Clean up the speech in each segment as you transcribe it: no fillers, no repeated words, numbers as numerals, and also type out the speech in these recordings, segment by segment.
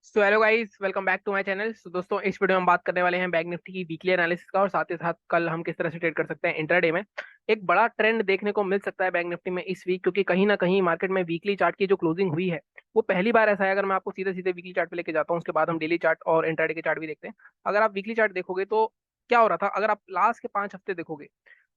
So hello guys, welcome back to my channel. So दोस्तों, इस video में हम बात करने वाले हैं बैंक निफ्टी की वीकली एनालिसिस का और साथ ही साथ कल हम किस तरह से ट्रेड कर सकते हैं इंट्राडे में। एक बड़ा ट्रेंड देखने को मिल सकता है बैंक निफ्टी में इस वीक, क्योंकि कहीं ना कहीं मार्केट में वीकली चार्ट की जो क्लोजिंग हुई है वो पहली बार ऐसा है। अगर मैं आपको सीधे सीधे वीकली चार्ट पे लेके जाता हूँ, उसके बाद हम डेली चार्ट और इंट्राडे के चार्ट भी देखते हैं। अगर आप वीकली चार्ट देखोगे तो क्या हो रहा था, अगर आप लास्ट के 5 हफ्ते देखोगे,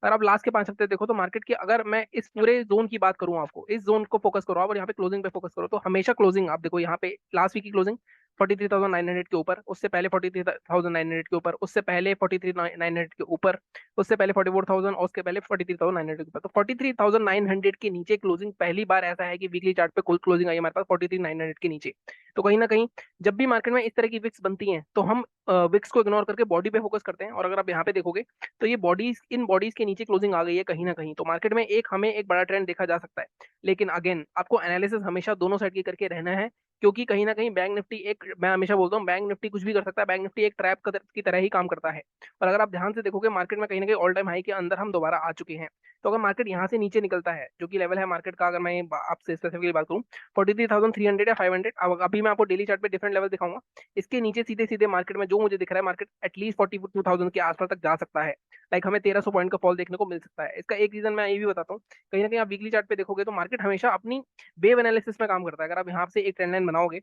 अगर आप लास्ट के 5 हफ्ते देखो तो मार्केट की, अगर मैं इस पूरे जोन की बात करूं, आपको इस जोन को फोकस करो आप और यहाँ पे क्लोजिंग पे फोकस करो, तो हमेशा क्लोजिंग आप देखो, यहाँ पे लास्ट वीक की क्लोजिंग 43,900 के ऊपर, उससे पहले 43,900 के ऊपर, उससे पहले 43,900 के ऊपर, उससे पहले 44,000 और उसके पहले 43,900 के ऊपर। तो 43,900 के नीचे क्लोजिंग पहली बार ऐसा है कि वीकली चार्ट पे कुल क्लोजिंग आई है हमारे पास 43,900 के नीचे। तो कहीं ना कहीं जब भी मार्केट में इस तरह की विक्स बनती हैं तो हम विक्स को इग्नोर करके बॉडी पे फोकस करते हैं। और अगर आप यहाँ पे देखोगे तो ये बॉडीज, इन बॉडीज के नीचे क्लोजिंग आ गई है कहीं ना कहीं, तो मार्केट में एक हमें एक बड़ा ट्रेंड देखा जा सकता है। लेकिन अगेन आपको एनालिसिस हमेशा दोनों साइड की करके रहना है, क्योंकि कहीं ना कहीं बैंक निफ्टी एक, मैं हमेशा बोलता हूँ बैंक निफ्टी कुछ भी कर सकता है, बैंक निफ्टी एक ट्रैप की तरह ही काम करता है। और अगर आप ध्यान से देखोगे मार्केट में कहीं ना कहीं ऑल टाइम हाई के अंदर हम दोबारा आ चुके हैं। तो अगर मार्केट यहाँ से नीचे निकलता है, जो कि लेवल है मार्केट का, अगर मैं आपसे स्पेसिफिकली बात करूँ 43,300 या 500, अब अभी मैं आपको डेली चार्ट पे डिफरेंट लेवल दिखाऊंगा। इसके नीचे सीधे सीधे मार्केट में जो मुझे दिख रहा है, मार्केट एटलीस्ट 42,000 के आसपास तक जा सकता है। लाइक हमें 1300 पॉइंट का फॉल देखने को मिल सकता है। इसका एक रीजन मैं ये भी बताता हूँ, कहीं ना कहीं आप वीकली चार्ट पे देखोगे तो मार्केट हमेशा अपनी वेव एनालिसिस में काम करता है। अगर आप यहाँ से एक ट्रेंड लाइन बनाओगे,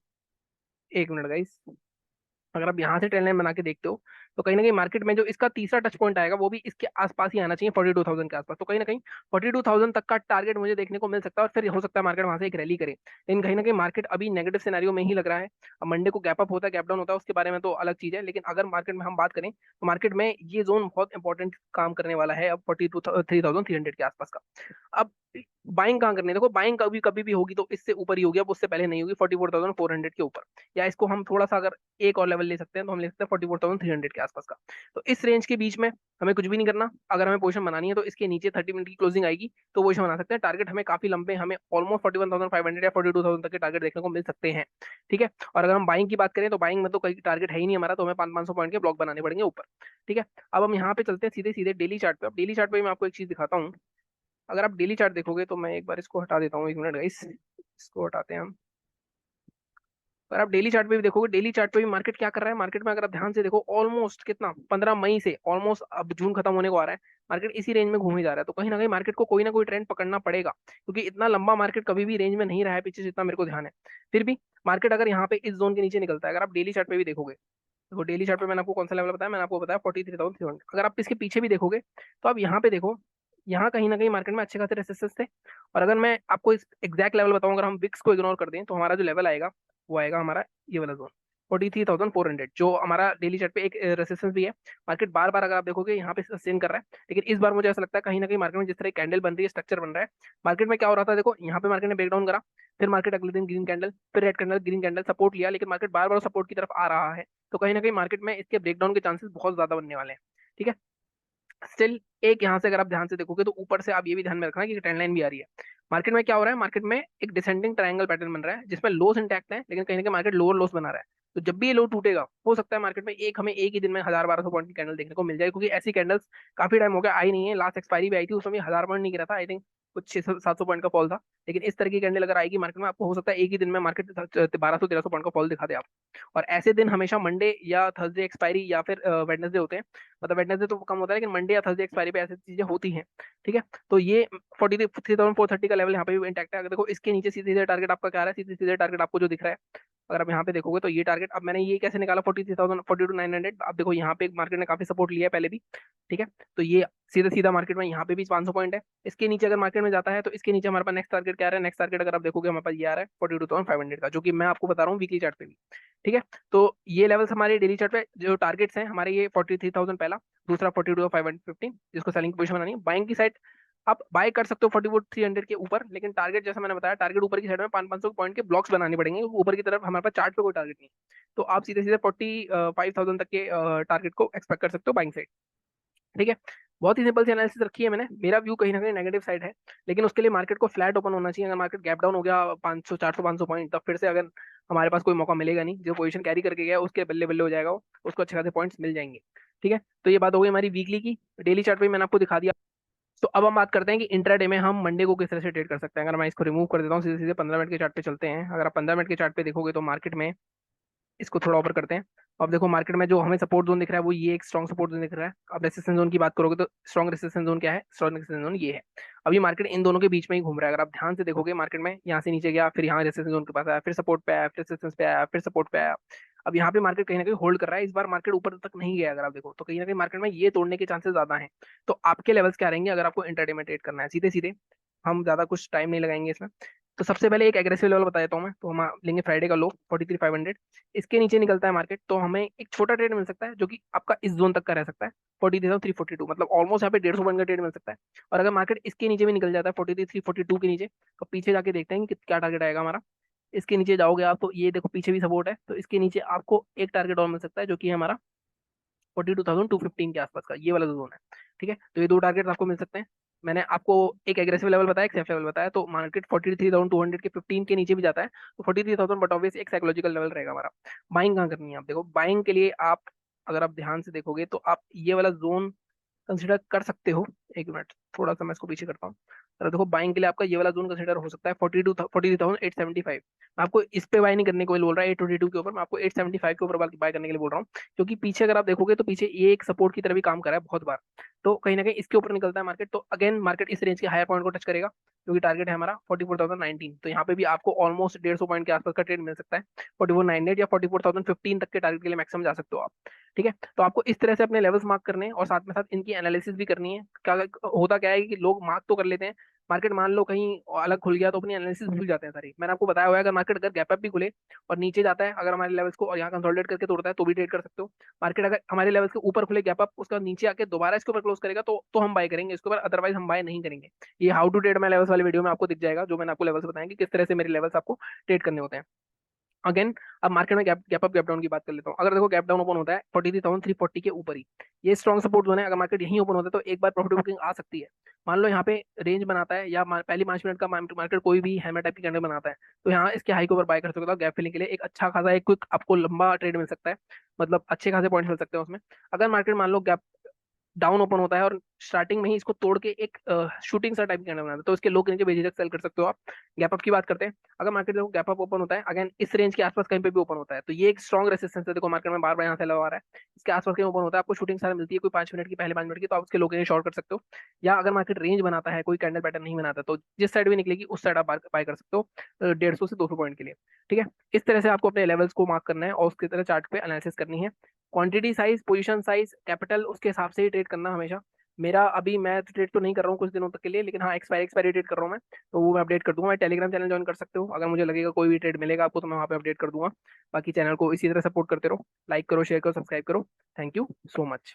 एक मिनट गाइस, अगर आप यहाँ से ट्रेंड लाइन बना के देखते हो तो कहीं ना कहीं मार्केट में जो इसका तीसरा टच पॉइंट आएगा वो भी इसके आसपास ही आना चाहिए, 42,000 के आसपास। तो कहीं ना कहीं 42,000 तक का टारगेट मुझे देखने को मिल सकता है और फिर हो सकता है मार्केट वहां से एक रैली करे। लेकिन कहीं ना कहीं मार्केट अभी नेगेटिव सिनेरियो में ही लग रहा है। अब मंडे को गैप अप होता है, गैप डाउन होता है, उसके बारे में तो अलग चीज है। लेकिन अगर मार्केट में हम बात करें तो मार्केट में ये जोन बहुत इंपॉर्टेंट काम करने वाला है अब 43,300 के आसपास का। अब बाइंग कहाँ करनी है, देखो बाइंग कभी कभी भी होगी तो इससे ऊपर ही होगी, अब उससे पहले नहीं होगी 44,400 के ऊपर। या इसको हम थोड़ा सा अगर एक और लेवल ले सकते हैं तो हम ले सकते हैं 44,300 के आसपास का। तो इस रेंज के बीच में हमें कुछ भी नहीं करना। अगर हमें पोजीशन बनानी है तो इसके नीचे 30 मिनट की क्लोजिंग आएगी तो पोजीशन बना सकते हैं। टारगेट हमें काफी लंबे, हमें ऑलमोस्ट 41,500 या 42,000 तक के टारगेट देखने को मिल सकते हैं। ठीक है। और अगर हम बाइंग की बात करें तो बाइंग में तो कोई टारगेट है ही नहीं हमारा, तो हमें 500 पॉइंट के ब्लॉक बनाने पड़ेंगे ऊपर। ठीक है। अब हम यहाँ पे चलते हैं सीधे सीधे डेली चार्ट पे। अब डेली चार्ट पे मैं आपको एक चीज दिखाता हूँ। अगर आप डेली चार्ट देखोगे तो मैं एक बार इसको हटा देता हूँ, एक मिनट गाइस, इसको हटाते हैं हम। अगर आप डेली चार्ट पे भी देखोगे, डेली चार्ट पे भी मार्केट क्या कर रहा है, मार्केट में अगर आप ध्यान से देखो ऑलमोस्ट कितना 15 मई से ऑलमोस्ट अब जून खत्म होने को आ रहा है, मार्केट इसी रेंज में घूमे जा रहा है। तो कहीं ना कहीं मार्केट को कोई ना कोई ट्रेंड पकड़ना पड़ेगा, क्योंकि इतना लंबा मार्केट कभी भी रेंज में नहीं रहा है पीछे, जितना मेरे को ध्यान है। फिर भी मार्केट अगर यहाँ पे इस जोन के नीचे निकलता है, अगर आप डेली चार्ट पे भी देखोगे, देखो डेली चार्ट पे मैंने आपको कौन सा लेवल बताया, मैंने आपको बताया 43,300। अगर आप इसके पीछे भी देखोगे तो आप यहाँ पे देखो, यहाँ कहीं ना कहीं मार्केट में अच्छे खासे रेसिस्टेंस थे। और अगर मैं आपको इस एग्जैक्ट लेवल बताऊं, अगर हम विक्स को इग्नोर कर दें तो हमारा जो लेवल आएगा वो आएगा हमारा ये वाला जोन 43,400, जो हमारा डेली चार्ट पे एक रेसिस्टेंस भी है। मार्केट बार बार अगर आप देखोगे यहाँ पे सस्टेन कर रहा है, लेकिन इस बार मुझे ऐसा लगता है कहीं ना कहीं मार्केट में जिस तरह कैंडल बन रही है, स्ट्रक्चर बन रहा है, मार्केट में क्या हो रहा था, देखो यहाँ पे मार्केट ने ब्रेकडाउन करा, फिर मार्केट अगले दिन ग्रीन कैंडल, फिर red candle, green candle, support लिया, लेकिन मार्केट बार बार सपोर्ट की तरफ आ रहा है। तो कहीं ना कहीं मार्केट में इसके ब्रेकडाउन के चांसेस बहुत ज्यादा बनने वाले हैं। ठीक है। स्टिल एक यहाँ से अगर आप ध्यान से देखोगे तो ऊपर से आप ये भी ध्यान में रखना कि ट्रेंड लाइन भी आ रही है। मार्केट में क्या हो रहा है, मार्केट में एक डिसेंडिंग ट्रायंगल पैटर्न बन रहा है जिसमें लोस इंटैक्ट है, लेकिन कहीं ना कहीं मार्केट लोअर लोस बना रहा है। तो जब भी ये लो टूटेगा हो सकता है मार्केट में एक, हमें एक ही दिन में 1,000-1,200 पॉइंट की कैंडल देखने को मिल जाए, क्योंकि ऐसी कैंडल्स काफी टाइम हो गया आई नहीं है। लास्ट एक्सपायरी भी आई थी, उस समय 1,000 पॉइंट नहीं गिरा था, आई थिंक कुछ 600-700 पॉइंट का फॉल था। लेकिन इस तरह की कैंडल अगर आएगी मार्केट में, आपको हो सकता है एक ही दिन में मार्केट 1,200-1,300 पॉइंट का फॉल दिखा दे आप। और ऐसे दिन हमेशा मंडे या थर्सडे एक्सपायरी या फिर वेडनेसडे होते हैं। मतलब वेडनेसडे तो कम होता है, लेकिन मंडे या थर्सडे एक्सपायरी पे ऐसी चीजें होती हैं। ठीक है। तो ये 43,430 का लेवल यहाँ पे भी इंटैक्ट है। अगर देखो इसके नीचे सीधे सीधे टारगेट आपका क्या आ रहा है, सीधे सीधे टारगेट आपको जो दिख रहा है, अगर आप यहाँ पे देखोगे तो ये टारगेट, अब मैंने ये कैसे निकाला 43,000, 42,900, अब देखो यहाँ पे मार्केट ने काफी सपोर्ट लिया है पहले भी। ठीक है। तो ये सीधा सीधा मार्केट में यहाँ पे भी 500 पॉइंट है। इसके नीचे अगर मार्केट में जाता है तो इसके नीचे हमारे पास नेक्स्ट टारगेट क्या आ रहा है, नेक्स्ट टारगेट अगर आप देखोगे हमारे पास ये आ रहा है 42,500 का, जो कि मैं आपको बता रहा हूँ वीकली चार्ट पे भी। ठीक है। तो ये लेवल्स हमारे डेली चार्ट पे जो टारगेट्स हैं हमारे, ये 43,000 पहला, दूसरा 42,515 जिसको सेलिंग पोजीशन बनानी है। बाइंग की साइड आप बाय कर सकते हो 44,300 के ऊपर, लेकिन टारगेट जैसा मैंने बताया, टारगेट ऊपर की साइड में 500 पॉइंट के ब्लॉक्स बनाने पड़ेंगे, ऊपर की तरफ हमारे पास चार्ट पे कोई टारगेट नहीं है। तो आप सीधे सीधे 45,000 तक के टारगेट को एक्सपेक्ट कर सकते हो बाइंग साइड। ठीक है। बहुत ही सिंपल सी एनालिसिस रखी है मैंने। मेरा व्यू कहीं ना कहीं नेगेटिव साइड है, लेकिन उसके लिए मार्केट को फ्लैट ओपन होना चाहिए। अगर मार्केट गैप डाउन हो गया 500, 400, 500 पॉइंट, तब फिर से अगर हमारे पास कोई मौका मिलेगा नहीं, जो पोजीशन कैरी करके गया उसके बल्ले बल्ले हो जाएगा वो, उसको अच्छे खासे पॉइंट्स मिल जाएंगे। ठीक है। तो ये बात हो गई हमारी वीकली की। डेली चार्ट पे मैंने आपको दिखा दिया। तो अब हम बात करते हैं कि इंट्राडे में हम मंडे को किस तरह से ट्रेड कर सकते हैं। अगर मैं इसको रिमूव कर देता हूँ, सीधे सीधे 15 मिनट के चार्ट पे चलते हैं। अगर आप 15 मिनट के चार्ट पे देखोगे तो मार्केट में इसको थोड़ा ऊपर करते हैं। अब देखो मार्केट में जो हमें सपोर्ट जोन दिख रहा है वो ये एक स्ट्रॉन्ग सपोर्ट जोन दिख रहा है। अब रेसिस्टेंस जोन की बात करोगे तो स्ट्रॉन्ग रेसिस्टेंस जोन क्या है, स्ट्रॉन्ग रेसिस्टेंस जोन ये है। अभी मार्केट इन दोनों के बीच में ही घूम रहा है। अगर आप ध्यान से देखोगे मार्केट में यहाँ से नीचे गया, फिर यहाँ रेसिस्टेंस जोन के पास आया, फिर सपोर्ट पे आया, फिर रेसिस्टेंस पे आया, फिर सपोर्ट पे आया। अब यहाँ पे मार्केट कहीं ना कहीं होल्ड कर रहा है। इस बार मार्केट ऊपर तक नहीं गया। अगर आप देखो तो कहीं ना कहीं मार्केट में ये तोड़ने के चांसेस ज्यादा हैं। तो आपके लेवल्स क्या रहेंगे अगर आपको इंटरडे में ट्रेड करना है? सीधे सीधे हम ज्यादा कुछ टाइम नहीं लगाएंगे इसमें। तो सबसे पहले एक एग्रेसिव लेवल बता देता हूँ मैं। तो हम लेंगे फ्राइडे का लो 43,500। इसके नीचे निकलता है मार्केट तो हमें एक छोटा ट्रेड मिल सकता है जो कि आपका इस जोन तक का रह सकता है, 43,342। मतलब ऑलमोस्ट यहाँ पे 150 पॉइंट का ट्रेड मिल सकता है। और अगर मार्केट इसके नीचे भी निकल जाता है 43,342 के नीचे, तो पीछे जाके देखते हैं कि क्या टारगेट आएगा हमारा। इसके नीचे जाओगे आप तो ये देखो पीछे भी सपोर्ट है, तो इसके नीचे आपको एक टारगेट और मिल सकता है जो कि है हमारा 42,215 के आसपास का, ये वाला जो जोन है। ठीक है, तो ये दो टारगेट आपको मिल सकते हैं। मैंने आपको एक एग्रेसिव लेवल बताया, एक सेफ लेवल बताया। तो मार्केट 43,200 के 15 के नीचे भी जाता है तो 43,000, बट ऑब्वियस एक साइकोलॉजिकल लेवल रहेगा हमारा। बाइंग कहाँ करनी है? आप देखो बाइंग के लिए आप अगर आप ध्यान से देखोगे तो आप ये वाला जोन कंसिडर कर सकते हो। एक मिनट, थोड़ा सा मैं इसको पीछे करता हूँ। तो देखो बाइंग के लिए आपका ये वाला जोन कंसिडर हो सकता है 43,875। मैं आपको इस पे बाय नहीं करने को बोल रहा है 822 के ऊपर, मैं आपको 875 के ऊपर बाय करने के लिए बोल रहा हूँ। क्योंकि पीछे अगर आप देखोगे तो पीछे ये एक सपोर्ट की तरह भी काम कर रहा है बहुत बार। तो कहीं ना कहीं इसके ऊपर निकलता है मार्केट तो अगेन मार्केट इस रेंज के हायर पॉइंट को टच करेगा, जो कि टारगेट है हमारा 44,019। तो यहाँ पे भी आपको ऑलमोस्ट 150 पॉइंट के आसपास का ट्रेड मिल सकता है। 44,900 या 44,015 तक के टारगेट के लिए मैक्सिमम जा सकते हो आप। ठीक है, तो आपको इस तरह से अपने लेवल्स मार्क करने हैं और साथ में साथ इनकी एनालिसिस भी करनी है। क्या होता क्या है कि लोग मार्क तो कर लेते हैं, मार्केट मान लो कहीं अलग खुल गया तो अपनी एनालिसिस भूल जाते हैं सारी। मैंने आपको बताया हुआ है अगर मार्केट अगर गैप अप भी खुले और नीचे जाता है, अगर हमारे लेवल्स को और यहाँ कंसोलिडेट करके तोड़ता है तो भी ट्रेड कर सकते हो। मार्केट अगर हमारे लेवल्स के ऊपर खुले गैप अप, उसका नीचे आके दोबारा इसके ऊपर क्लोज करेगा तो हम बाय करेंगे इसके ऊपर, अदरवाइज हम बाय नहीं करेंगे। ये how to trade my levels वाले वीडियो में आपको दिख जाएगा, जो मैंने आपको लेवल्स बताएंगे कि किस तरह से मेरे लेवल्स आपको ट्रेड करने होते हैं। अगेन अब मार्केट में गैप अप गैप डाउन की बात कर लेता हूँ। अगर देखो गैप डाउन ओपन होता है 43,340 के ऊपर ही, ये स्ट्रॉन्ग सपोर्ट जोन है। अगर मार्केट यहीं ओपन होता है तो एक बार प्रॉफिट बुकिंग आ सकती है। मान लो यहाँ पे रेंज बनाता है या पहली 5 मिनट का मार्केट कोई भी हैमर टाइप की कैंडल बनाता है, तो यहाँ इसके हाई के ऊपर बाय कर सकते हो। गैप फिलिंग के लिए एक अच्छा खासा एक क्विक आपको लंबा ट्रेड मिल सकता है, मतलब अच्छे खासे पॉइंट मिल सकते हैं उसमें। अगर मार्केट मान लो गैप डाउन ओपन होता है और स्टार्टिंग में ही इसको तोड़ के एक शूटिंग स्टार टाइप की कैंडल बनाता है, तो इसके लो के नीचे बेझिझक सेल कर सकते हो आप। गैप अप की बात करते हैं। अगर मार्केट देखो गैप अप ओपन होता है अगेन इस रेंज के आसपास कहीं पे भी ओपन होता है, तो ये एक स्ट्रॉन्ग रेसिस्टेंस है। देखो मार्केट में बार बार यहाँ से लगा रहा है, इसके आसपास कहीं ओपन होता है, आपको शूटिंग स्टार मिलती है कोई 5 मिनट की, पहले 5 मिनट की, तो आप उसके लो के शॉर्ट कर सकते हो। या अगर मार्केट रेंज बनाता है, कोई कैंडल पैटर्न नहीं बनाता, तो जिस साइड भी निकलेगी उस साइड आप बाय कर सकते हो 150 से 200 पॉइंट के लिए। ठीक है, इस तरह से आपको अपने लेवल्स को मार्क करना है और उसकी तरह चार्ट पे एनालिसिस करनी है। Quantity size, position size, capital उसके हिसाब से ही ट्रेड करना हमेशा। मेरा अभी मैं ट्रेड तो नहीं कर रहा हूँ कुछ दिनों तक के लिए, लेकिन हाँ एक्सपायरी ट्रेड कर रहा हूँ मैं, तो वो मैं अपडेट कर दूंगा। मैं टेलीग्राम चैनल ज्वाइन कर सकते हो, अगर मुझे लगेगा कोई भी ट्रेड मिलेगा आपको तो मैं वहाँ पे अपडेट कर दूंगा। बाकी चैनल को इसी तरह सपोर्ट करते रहो, लाइक करो, शेयर करो, सब्सक्राइब करो। Thank you so much.